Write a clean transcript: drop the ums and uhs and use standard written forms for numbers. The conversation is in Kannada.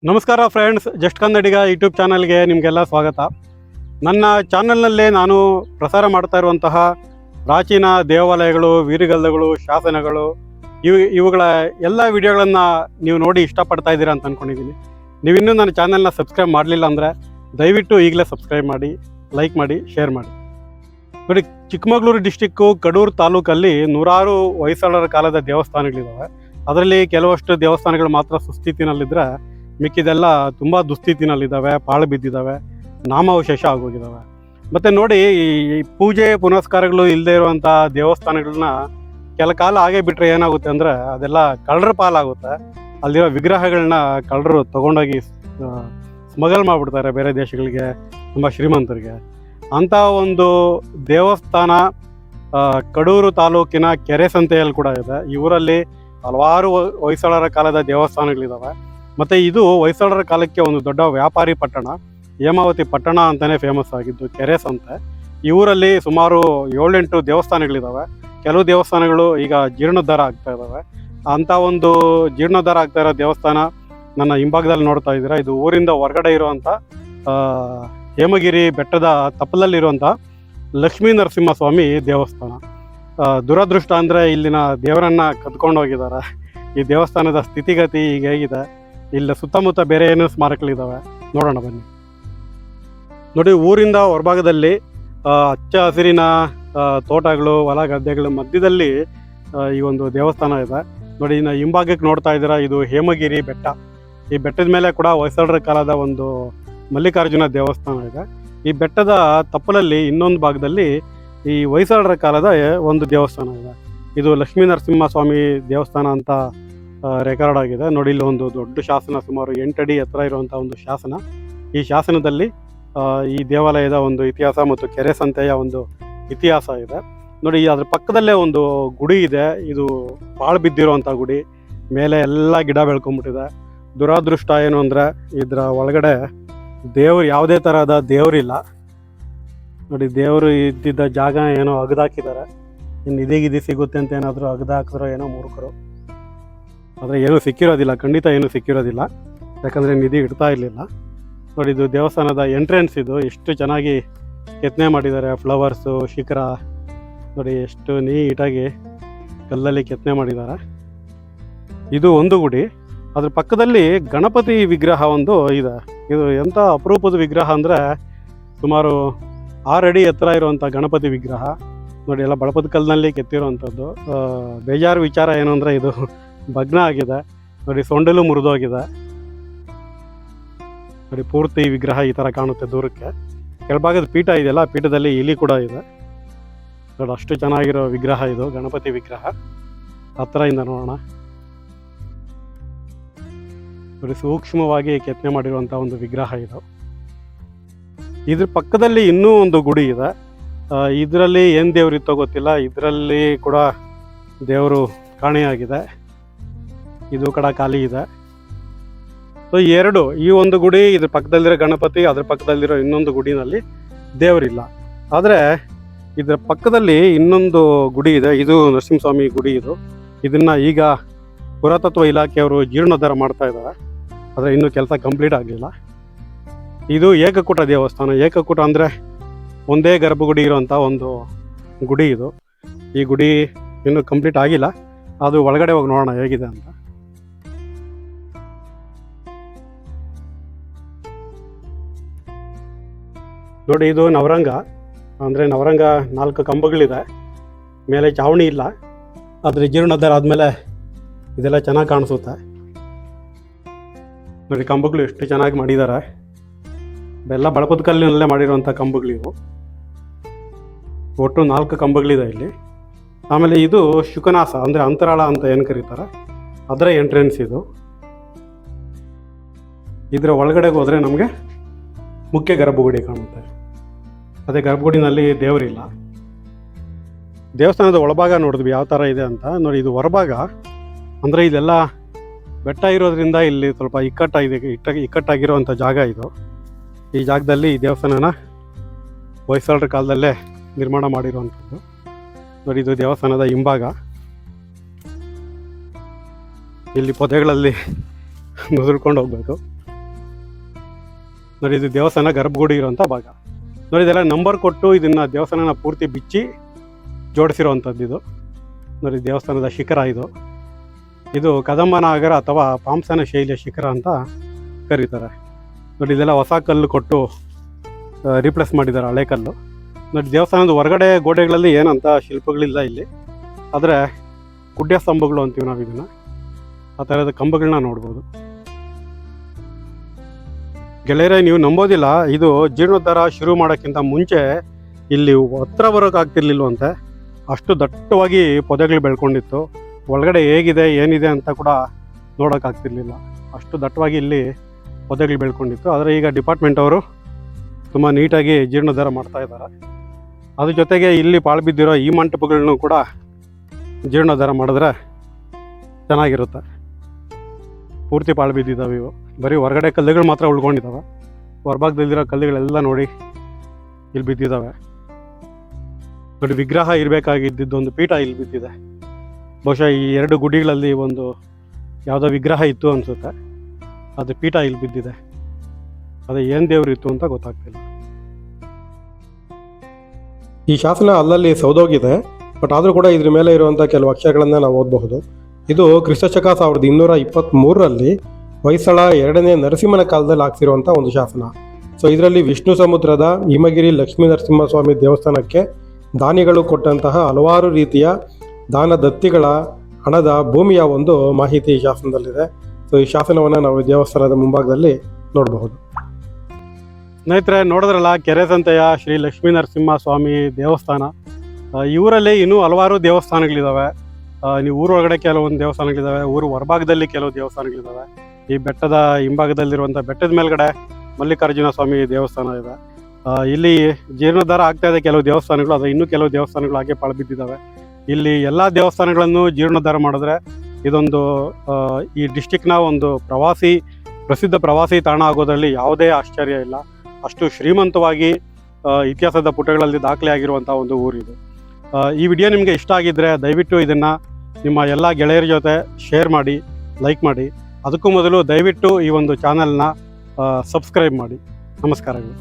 ನಮಸ್ಕಾರ ಫ್ರೆಂಡ್ಸ್, ಜಸ್ಟ್ ಕನ್ನಡಿಗ ಯೂಟ್ಯೂಬ್ ಚಾನಲ್ಗೆ ನಿಮಗೆಲ್ಲ ಸ್ವಾಗತ. ನನ್ನ ಚಾನಲ್ನಲ್ಲೇ ನಾನು ಪ್ರಸಾರ ಮಾಡ್ತಾ ಇರುವಂತಹ ಪ್ರಾಚೀನ ದೇವಾಲಯಗಳು, ವೀರಗಲ್ಲುಗಳು, ಶಾಸನಗಳು ಇವುಗಳ ಎಲ್ಲ ವಿಡಿಯೋಗಳನ್ನು ನೀವು ನೋಡಿ ಇಷ್ಟಪಡ್ತಾ ಇದ್ದೀರಾ ಅಂತ ಅಂದ್ಕೊಂಡಿದ್ದೀನಿ. ನೀವಿನ್ನೂ ನನ್ನ ಚಾನಲ್ನ ಸಬ್ಸ್ಕ್ರೈಬ್ ಮಾಡಲಿಲ್ಲ ಅಂದರೆ ದಯವಿಟ್ಟು ಈಗಲೇ ಸಬ್ಸ್ಕ್ರೈಬ್ ಮಾಡಿ, ಲೈಕ್ ಮಾಡಿ, ಶೇರ್ ಮಾಡಿ. ನೋಡಿ, ಚಿಕ್ಕಮಗಳೂರು ಡಿಸ್ಟಿಕ್ಕು ಕಡೂರು ತಾಲೂಕಲ್ಲಿ ನೂರಾರು ಹೊಯ್ಸಳರ ಕಾಲದ ದೇವಸ್ಥಾನಗಳಿದ್ದಾವೆ. ಅದರಲ್ಲಿ ಕೆಲವಷ್ಟು ದೇವಸ್ಥಾನಗಳು ಮಾತ್ರ ಸುಸ್ಥಿತಿನಲ್ಲಿದ್ದರೆ ಮಿಕ್ಕಿದೆಲ್ಲ ತುಂಬ ದುಸ್ಥಿತಿನಲ್ಲಿದ್ದಾವೆ, ಪಾಳು ಬಿದ್ದಿದ್ದಾವೆ, ನಾಮಾವಶೇಷ ಆಗೋಗಿದ್ದಾವೆ. ಮತ್ತು ನೋಡಿ, ಈ ಪೂಜೆ ಪುನಸ್ಕಾರಗಳು ಇಲ್ಲದೆ ಇರುವಂಥ ದೇವಸ್ಥಾನಗಳನ್ನ ಕೆಲ ಕಾಲ ಹಾಗೆ ಬಿಟ್ಟರೆ ಏನಾಗುತ್ತೆ ಅಂದರೆ ಅದೆಲ್ಲ ಕಳ್ಳರ ಪಾಲಾಗುತ್ತೆ. ಅಲ್ಲಿರೋ ವಿಗ್ರಹಗಳನ್ನ ಕಳ್ಳರು ತೊಗೊಂಡೋಗಿ ಸ್ಮಗಲ್ ಮಾಡಿಬಿಡ್ತಾರೆ ಬೇರೆ ದೇಶಗಳಿಗೆ, ತುಂಬ ಶ್ರೀಮಂತರಿಗೆ. ಅಂಥ ಒಂದು ದೇವಸ್ಥಾನ ಕಡೂರು ತಾಲೂಕಿನ ಕೆರೆ ಸಂತೆಯಲ್ಲಿ ಕೂಡ ಇದೆ. ಈ ಊರಲ್ಲಿ ಹಲವಾರು ಹೊಯ್ಸಳರ ಕಾಲದ ದೇವಸ್ಥಾನಗಳಿದ್ದಾವೆ. ಮತ್ತು ಇದು ಹೊಯ್ಸಳರ ಕಾಲಕ್ಕೆ ಒಂದು ದೊಡ್ಡ ವ್ಯಾಪಾರಿ ಪಟ್ಟಣ, ಹೇಮಾವತಿ ಪಟ್ಟಣ ಅಂತಲೇ ಫೇಮಸ್ ಆಗಿದ್ದು ಕೆರೆ ಸಂತೆ. ಈ ಊರಲ್ಲಿ ಸುಮಾರು 7-8 ದೇವಸ್ಥಾನಗಳಿದ್ದಾವೆ. ಕೆಲವು ದೇವಸ್ಥಾನಗಳು ಈಗ ಜೀರ್ಣೋದ್ಧಾರ ಆಗ್ತಾ ಇದ್ದಾವೆ. ಅಂಥ ಒಂದು ಜೀರ್ಣೋದ್ಧಾರ ಆಗ್ತಾ ಇರೋ ದೇವಸ್ಥಾನ ನನ್ನ ಹಿಂಭಾಗದಲ್ಲಿ ನೋಡ್ತಾ ಇದ್ದೀರಾ. ಇದು ಊರಿಂದ ಹೊರಗಡೆ ಇರುವಂಥ ಹೇಮಗಿರಿ ಬೆಟ್ಟದ ತಪ್ಪಲಲ್ಲಿರುವಂಥ ಲಕ್ಷ್ಮೀ ನರಸಿಂಹಸ್ವಾಮಿ ದೇವಸ್ಥಾನ. ದುರದೃಷ್ಟ ಅಂದರೆ ಇಲ್ಲಿನ ದೇವರನ್ನು ಕದ್ಕೊಂಡು ಹೋಗಿದ್ದಾರೆ. ಈ ದೇವಸ್ಥಾನದ ಸ್ಥಿತಿಗತಿ ಈಗ ಹೇಗಿದೆ, ಇಲ್ಲಿ ಸುತ್ತಮುತ್ತ ಬೇರೆ ಏನೋ ಸ್ಮಾರಕಗಳಿದ್ದಾವೆ, ನೋಡೋಣ ಬನ್ನಿ. ನೋಡಿ, ಊರಿಂದ ಹೊರಭಾಗದಲ್ಲಿ ಹಚ್ಚ ಹಸಿರಿನ ತೋಟಗಳು, ಹೊಲ ಗದ್ದೆಗಳ ಮಧ್ಯದಲ್ಲಿ ಈ ಒಂದು ದೇವಸ್ಥಾನ ಇದೆ. ನೋಡಿ, ಇನ್ನು ಹಿಂಭಾಗಕ್ಕೆ ನೋಡ್ತಾ ಇದ್ದೀರಾ, ಇದು ಹೇಮಗಿರಿ ಬೆಟ್ಟ. ಈ ಬೆಟ್ಟದ ಮೇಲೆ ಕೂಡ ಹೊಯ್ಸಳರ ಕಾಲದ ಒಂದು ಮಲ್ಲಿಕಾರ್ಜುನ ದೇವಸ್ಥಾನ ಇದೆ. ಈ ಬೆಟ್ಟದ ತಪ್ಪಲಲ್ಲಿ ಇನ್ನೊಂದು ಭಾಗದಲ್ಲಿ ಈ ಹೊಯ್ಸಳರ ಕಾಲದ ಒಂದು ದೇವಸ್ಥಾನ ಇದೆ. ಇದು ಲಕ್ಷ್ಮೀ ನರಸಿಂಹಸ್ವಾಮಿ ದೇವಸ್ಥಾನ ಅಂತ ರೆಕಾರ್ಡ್ ಆಗಿದೆ. ನೋಡಿ, ಇಲ್ಲಿ ಒಂದು ದೊಡ್ಡ ಶಾಸನ, ಸುಮಾರು 8 ಅಡಿ ಎತ್ತರ ಇರುವಂಥ ಒಂದು ಶಾಸನ. ಈ ಶಾಸನದಲ್ಲಿ ಈ ದೇವಾಲಯದ ಒಂದು ಇತಿಹಾಸ ಮತ್ತು ಕೆರೆ ಸಂತೆಯ ಒಂದು ಇತಿಹಾಸ ಇದೆ. ನೋಡಿ, ಅದ್ರ ಪಕ್ಕದಲ್ಲೇ ಒಂದು ಗುಡಿ ಇದೆ. ಇದು ಪಾಳು ಬಿದ್ದಿರುವಂಥ ಗುಡಿ, ಮೇಲೆ ಎಲ್ಲ ಗಿಡ ಬೆಳ್ಕೊಂಡ್ಬಿಟ್ಟಿದೆ. ದುರಾದೃಷ್ಟ ಏನು ಅಂದರೆ ಇದರ ಒಳಗಡೆ ದೇವ್ರು, ಯಾವುದೇ ಥರದ ದೇವರಿಲ್ಲ. ನೋಡಿ, ದೇವರು ಇದ್ದಿದ್ದ ಜಾಗ ಏನೋ ಅಗದಾಕಿದ್ದಾರೆ. ಇನ್ನು ನಿಧಿ ಸಿಗುತ್ತೆ ಅಂತ ಏನಾದರೂ ಅಗದಾಕಿದ್ರೋ ಏನೋ ಮೂರ್ಖರು. ಆದರೆ ಏನೂ ಸಿಕ್ಕಿರೋದಿಲ್ಲ, ಖಂಡಿತ ಏನೂ ಸಿಕ್ಕಿರೋದಿಲ್ಲ, ಯಾಕಂದರೆ ನಿಧಿ ಇಡ್ತಾ ಇರಲಿಲ್ಲ. ನೋಡಿ, ಇದು ದೇವಸ್ಥಾನದ ಎಂಟ್ರೆನ್ಸ್. ಇದು ಎಷ್ಟು ಚೆನ್ನಾಗಿ ಕೆತ್ತನೆ ಮಾಡಿದ್ದಾರೆ, ಫ್ಲವರ್ಸು, ಶಿಖರ ನೋಡಿ ಎಷ್ಟು ನೀಟಾಗಿ ಕಲ್ಲಲ್ಲಿ ಕೆತ್ತನೆ ಮಾಡಿದ್ದಾರೆ. ಇದು ಒಂದು ಗುಡಿ. ಅದ್ರ ಪಕ್ಕದಲ್ಲಿ ಗಣಪತಿ ವಿಗ್ರಹ ಒಂದು ಇದೆ. ಇದು ಎಂಥ ಅಪರೂಪದ ವಿಗ್ರಹ ಅಂದರೆ ಸುಮಾರು 6 ಅಡಿ ಎತ್ತರ ಇರುವಂಥ ಗಣಪತಿ ವಿಗ್ರಹ. ನೋಡಿ, ಎಲ್ಲ ಬಳಪದ ಕಲ್ಲಿನಲ್ಲಿ ಕೆತ್ತಿರುವಂಥದ್ದು. ಬೇಜಾರು ವಿಚಾರ ಏನು ಅಂದರೆ ಇದು ಭಗ್ನ ಆಗಿದೆ. ನೋಡಿ, ಸೊಂಡಲು ಮುರಿದೋಗಿದೆ. ನೋಡಿ, ಪೂರ್ತಿ ವಿಗ್ರಹ ಈ ಥರ ಕಾಣುತ್ತೆ ದೂರಕ್ಕೆ. ಕೆಳಭಾಗದ ಪೀಠ ಇದೆಯಲ್ಲ, ಪೀಠದಲ್ಲಿ ಇಲಿ ಕೂಡ ಇದೆ. ನೋಡಿ, ಅಷ್ಟು ಚೆನ್ನಾಗಿರೋ ವಿಗ್ರಹ ಇದು, ಗಣಪತಿ ವಿಗ್ರಹ. ಹತ್ತಿರದಿಂದ ನೋಡೋಣ. ನೋಡಿ, ಸೂಕ್ಷ್ಮವಾಗಿ ಕೆತ್ತನೆ ಮಾಡಿರುವಂಥ ಒಂದು ವಿಗ್ರಹ ಇದು. ಇದ್ರ ಪಕ್ಕದಲ್ಲಿ ಇನ್ನೂ ಒಂದು ಗುಡಿ ಇದೆ. ಇದರಲ್ಲಿ ಏನು ದೇವರಿತ್ತೋ ಗೊತ್ತಿಲ್ಲ. ಇದರಲ್ಲಿ ಕೂಡ ದೇವರು ಕಾಣೆಯಾಗಿದೆ. ಇದು ಕಡೆ ಖಾಲಿ ಇದೆ. ಸೊ ಈ ಒಂದು ಗುಡಿ, ಇದ್ರ ಪಕ್ಕದಲ್ಲಿರೋ ಗಣಪತಿ, ಅದ್ರ ಪಕ್ಕದಲ್ಲಿರೋ ಇನ್ನೊಂದು ಗುಡಿನಲ್ಲಿ ದೇವರಿಲ್ಲ. ಆದರೆ ಇದರ ಪಕ್ಕದಲ್ಲಿ ಇನ್ನೊಂದು ಗುಡಿ ಇದೆ. ಇದು ನರಸಿಂಹಸ್ವಾಮಿ ಗುಡಿ. ಇದನ್ನು ಈಗ ಪುರಾತತ್ವ ಇಲಾಖೆಯವರು ಜೀರ್ಣೋದ್ಧಾರ ಮಾಡ್ತಾ ಇದ್ದಾರೆ. ಆದರೆ ಇನ್ನೂ ಕೆಲಸ ಕಂಪ್ಲೀಟ್ ಆಗಲಿಲ್ಲ. ಇದು ಏಕಕೂಟ ದೇವಸ್ಥಾನ. ಏಕಕೂಟ ಅಂದರೆ ಒಂದೇ ಗರ್ಭಗುಡಿ ಇರುವಂಥ ಒಂದು ಗುಡಿ ಇದು. ಈ ಗುಡಿ ಇನ್ನೂ ಕಂಪ್ಲೀಟ್ ಆಗಿಲ್ಲ. ಅದು ಒಳಗಡೆ ಹೋಗಿ ನೋಡೋಣ ಹೇಗಿದೆ ಅಂತ. ನೋಡಿ, ಇದು ನವರಂಗ. ಅಂದರೆ ನವರಂಗ 4 ಕಂಬಗಳಿದೆ, ಮೇಲೆ ಚಾವಣಿ ಇಲ್ಲ. ಆದರೆ ಜೀರ್ಣೋದ್ಧಾರ ಆದಮೇಲೆ ಇದೆಲ್ಲ ಚೆನ್ನಾಗಿ ಕಾಣಿಸುತ್ತೆ. ನೋಡಿ, ಕಂಬಗಳು ಎಷ್ಟು ಚೆನ್ನಾಗಿ ಮಾಡಿದ್ದಾರೆ. ಎಲ್ಲ ಬಳಪದ ಕಲ್ಲಿನಲ್ಲೇ ಮಾಡಿರುವಂಥ ಕಂಬಗಳಿವು. ಒಟ್ಟು 4 ಕಂಬಗಳಿದೆ ಇಲ್ಲಿ. ಆಮೇಲೆ ಇದು ಶುಕನಾಸ ಅಂದರೆ ಅಂತರಾಳ ಅಂತ ಏನು ಕರೀತಾರೆ, ಅದರ ಎಂಟ್ರೆನ್ಸ್ ಇದು. ಇದರ ಒಳಗಡೆಗೆ ಹೋದರೆ ನಮಗೆ ಮುಖ್ಯ ಗರ್ಭಗುಡಿ ಕಾಣುತ್ತೆ. ಅದೇ ಗರ್ಭಗುಡಿನಲ್ಲಿ ದೇವರಿಲ್ಲ. ದೇವಸ್ಥಾನದ ಒಳಭಾಗ ನೋಡಿದ್ವಿ ಯಾವ ಥರ ಇದೆ ಅಂತ. ನೋಡಿ, ಇದು ಹೊರಭಾಗ. ಅಂದರೆ ಇದೆಲ್ಲ ಬೆಟ್ಟ ಇರೋದ್ರಿಂದ ಇಲ್ಲಿ ಸ್ವಲ್ಪ ಇಕ್ಕಟ್ಟಾಗಿರುವಂಥ ಜಾಗ ಇದು. ಈ ಜಾಗದಲ್ಲಿ ಈ ದೇವಸ್ಥಾನನ ಹೊಯ್ಸಳರ ಕಾಲದಲ್ಲೇ ನಿರ್ಮಾಣ ಮಾಡಿರುವಂಥದ್ದು. ನೋಡಿ, ಇದು ದೇವಸ್ಥಾನದ ಹಿಂಭಾಗ. ಇಲ್ಲಿ ಪೊದೆಗಳಲ್ಲಿ ನುಸುಳ್ಕೊಂಡು ಹೋಗ್ಬೇಕು. ನೋಡಿ, ಇದು ದೇವಸ್ಥಾನ ಗರ್ಭಗುಡಿ ಇರೋಂಥ ಭಾಗ. ನೋಡಿ, ಇದೆಲ್ಲ ನಂಬರ್ ಕೊಟ್ಟು ಇದನ್ನು ದೇವಸ್ಥಾನನ ಪೂರ್ತಿ ಬಿಚ್ಚಿ ಜೋಡಿಸಿರೋವಂಥದ್ದು. ಇದು ನೋಡಿ, ದೇವಸ್ಥಾನದ ಶಿಖರ. ಇದು ಕದಂಬನಾಗರ ಅಥವಾ ಪಾಂಸನ ಶೈಲಿಯ ಶಿಖರ ಅಂತ ಕರೀತಾರೆ. ನೋಡಿ, ಇದೆಲ್ಲ ಹೊಸ ಕಲ್ಲು ಕೊಟ್ಟು ರೀಪ್ಲೇಸ್ ಮಾಡಿದ್ದಾರೆ, ಹಳೆ ಕಲ್ಲು. ನೋಡಿ, ದೇವಸ್ಥಾನದ ಹೊರಗಡೆ ಗೋಡೆಗಳಲ್ಲಿ ಏನಂತ ಶಿಲ್ಪಗಳಿಲ್ಲ ಇಲ್ಲಿ, ಆದರೆ ಗುಡ್ಡೆ ಸ್ತಂಭಗಳು ಅಂತೀವಿ ನಾವು ಇದನ್ನು. ಆ ಥರದ ಕಂಬಗಳನ್ನ ನೋಡ್ಬೋದು. ಗೆಳೆಯರೇ, ನೀವು ನಂಬೋದಿಲ್ಲ, ಇದು ಜೀರ್ಣೋದ್ಧಾರ ಶುರು ಮಾಡೋಕ್ಕಿಂತ ಮುಂಚೆ ಇಲ್ಲಿ ಹತ್ರ ಬರೋಕ್ಕಾಗ್ತಿರ್ಲಿಲ್ವಂತೆ. ಅಷ್ಟು ದಟ್ಟವಾಗಿ ಪೊದೆಗಳು ಬೆಳ್ಕೊಂಡಿತ್ತು. ಒಳಗಡೆ ಹೇಗಿದೆ ಏನಿದೆ ಅಂತ ಕೂಡ ನೋಡೋಕ್ಕಾಗ್ತಿರ್ಲಿಲ್ಲ, ಅಷ್ಟು ದಟ್ಟವಾಗಿ ಇಲ್ಲಿ ಪೊದೆಗಳು ಬೆಳ್ಕೊಂಡಿತ್ತು. ಆದರೆ ಈಗ ಡಿಪಾರ್ಟ್ಮೆಂಟ್ ಅವರು ತುಂಬ ನೀಟಾಗಿ ಜೀರ್ಣೋದ್ಧಾರ ಮಾಡ್ತಾ ಇದ್ದಾರೆ. ಅದ್ರ ಜೊತೆಗೆ ಇಲ್ಲಿ ಪಾಳು ಬಿದ್ದಿರೋ ಈ ಮಂಟಪಗಳನ್ನು ಕೂಡ ಜೀರ್ಣೋದ್ಧಾರ ಮಾಡಿದ್ರೆ ಚೆನ್ನಾಗಿರುತ್ತೆ. ಪೂರ್ತಿ ಪಾಳು ಬಿದ್ದಿದ್ದಾವೆ ಇವು. ಬರೀ ಹೊರಗಡೆ ಕಲ್ಲುಗಳು ಮಾತ್ರ ಉಳ್ಕೊಂಡಿದ್ದಾವೆ. ಹೊರಭಾಗದಲ್ಲಿರೋ ಕಲ್ಲುಗಳೆಲ್ಲ ನೋಡಿ ಇಲ್ಲಿ ಬಿದ್ದಿದ್ದಾವೆ. ನೋಡಿ, ವಿಗ್ರಹ ಇರಬೇಕಾಗಿದ್ದೊಂದು ಪೀಠ ಇಲ್ಲಿ ಬಿದ್ದಿದೆ. ಬಹುಶಃ ಈ 2 ಗುಡಿಗಳಲ್ಲಿ ಒಂದು ಯಾವುದೋ ವಿಗ್ರಹ ಇತ್ತು ಅನಿಸುತ್ತೆ, ಅದು ಪೀಠ ಇಲ್ಲಿ ಬಿದ್ದಿದೆ. ಅದು ಏನು ದೇವರು ಇತ್ತು ಅಂತ ಗೊತ್ತಾಗ್ತಿಲ್ಲ. ಈ ಶಾಸನ ಅಲ್ಲಲ್ಲಿ ಸೌದೋಗಿದೆ, ಬಟ್ ಆದರೂ ಕೂಡ ಇದ್ರ ಮೇಲೆ ಇರುವಂಥ ಕೆಲವು ಅಕ್ಷರಗಳನ್ನು ನಾವು ಓದಬಹುದು. ಇದು ಕ್ರಿಸ್ತಶಕ 1223ರಲ್ಲಿ ಹೊಯ್ಸಳ 2ನೇ ನರಸಿಂಹನ ಕಾಲದಲ್ಲಿ ಹಾಕ್ಸಿರುವಂಥ ಒಂದು ಶಾಸನ. ಸೊ ಇದರಲ್ಲಿ ವಿಷ್ಣು ಸಮುದ್ರದ ಹಿಮಗಿರಿ ಲಕ್ಷ್ಮೀ ನರಸಿಂಹಸ್ವಾಮಿ ದೇವಸ್ಥಾನಕ್ಕೆ ದಾನಿಗಳು ಕೊಟ್ಟಂತಹ ಹಲವಾರು ರೀತಿಯ ದಾನ ದತ್ತಿಗಳ ಹಣದ ಭೂಮಿಯ ಒಂದು ಮಾಹಿತಿ ಈ ಶಾಸನದಲ್ಲಿದೆ. ಸೊ ಈ ಶಾಸನವನ್ನು ನಾವು ದೇವಸ್ಥಾನದ ಮುಂಭಾಗದಲ್ಲಿ ನೋಡಬಹುದು. ಸ್ನೇಹಿತರೆ, ನೋಡಿದ್ರಲ್ಲ, ಕೆರೆ ಸಂತೆಯ ಶ್ರೀ ಲಕ್ಷ್ಮೀ ನರಸಿಂಹ ಸ್ವಾಮಿ ದೇವಸ್ಥಾನ. ಇವರಲ್ಲಿ ಇನ್ನೂ ಹಲವಾರು ದೇವಸ್ಥಾನಗಳಿದ್ದಾವೆ. ನೀವು ಊರೊಳಗಡೆ ಕೆಲವೊಂದು ದೇವಸ್ಥಾನಗಳಿದ್ದಾವೆ, ಊರು ಹೊರಭಾಗದಲ್ಲಿ ಕೆಲವು ದೇವಸ್ಥಾನಗಳಿದ್ದಾವೆ. ಈ ಬೆಟ್ಟದ ಹಿಂಭಾಗದಲ್ಲಿರುವಂಥ ಬೆಟ್ಟದ ಮೇಲ್ಗಡೆ ಮಲ್ಲಿಕಾರ್ಜುನ ಸ್ವಾಮಿ ದೇವಸ್ಥಾನ ಇದೆ. ಇಲ್ಲಿ ಜೀರ್ಣೋದ್ಧಾರ ಆಗ್ತಾ ಇದೆ ಕೆಲವು ದೇವಸ್ಥಾನಗಳು, ಆದರೆ ಇನ್ನೂ ಕೆಲವು ದೇವಸ್ಥಾನಗಳು ಹಾಗೆ ಪಾಳು ಬಿದ್ದಿದ್ದಾವೆ. ಇಲ್ಲಿ ಎಲ್ಲ ದೇವಸ್ಥಾನಗಳನ್ನು ಜೀರ್ಣೋದ್ಧಾರ ಮಾಡಿದ್ರೆ ಇದೊಂದು ಈ ಡಿಸ್ಟಿಕ್ನ ಒಂದು ಪ್ರಸಿದ್ಧ ಪ್ರವಾಸಿ ತಾಣ ಆಗೋದ್ರಲ್ಲಿ ಯಾವುದೇ ಆಶ್ಚರ್ಯ ಇಲ್ಲ. ಅಷ್ಟು ಶ್ರೀಮಂತವಾಗಿ ಇತಿಹಾಸದ ಪುಟಗಳಲ್ಲಿ ದಾಖಲೆ ಆಗಿರುವಂಥ ಒಂದು ಊರಿದು. ಈ ವಿಡಿಯೋ ನಿಮಗೆ ಇಷ್ಟ ಆಗಿದ್ದರೆ ದಯವಿಟ್ಟು ಇದನ್ನು ನಿಮ್ಮ ಎಲ್ಲ ಗೆಳೆಯರ ಜೊತೆ ಶೇರ್ ಮಾಡಿ, ಲೈಕ್ ಮಾಡಿ. ಅದಕ್ಕೂ ಮೊದಲು ದಯವಿಟ್ಟು ಈ ಒಂದು ಚಾನಲ್ನ ಸಬ್ಸ್ಕ್ರೈಬ್ ಮಾಡಿ. ನಮಸ್ಕಾರಗಳು.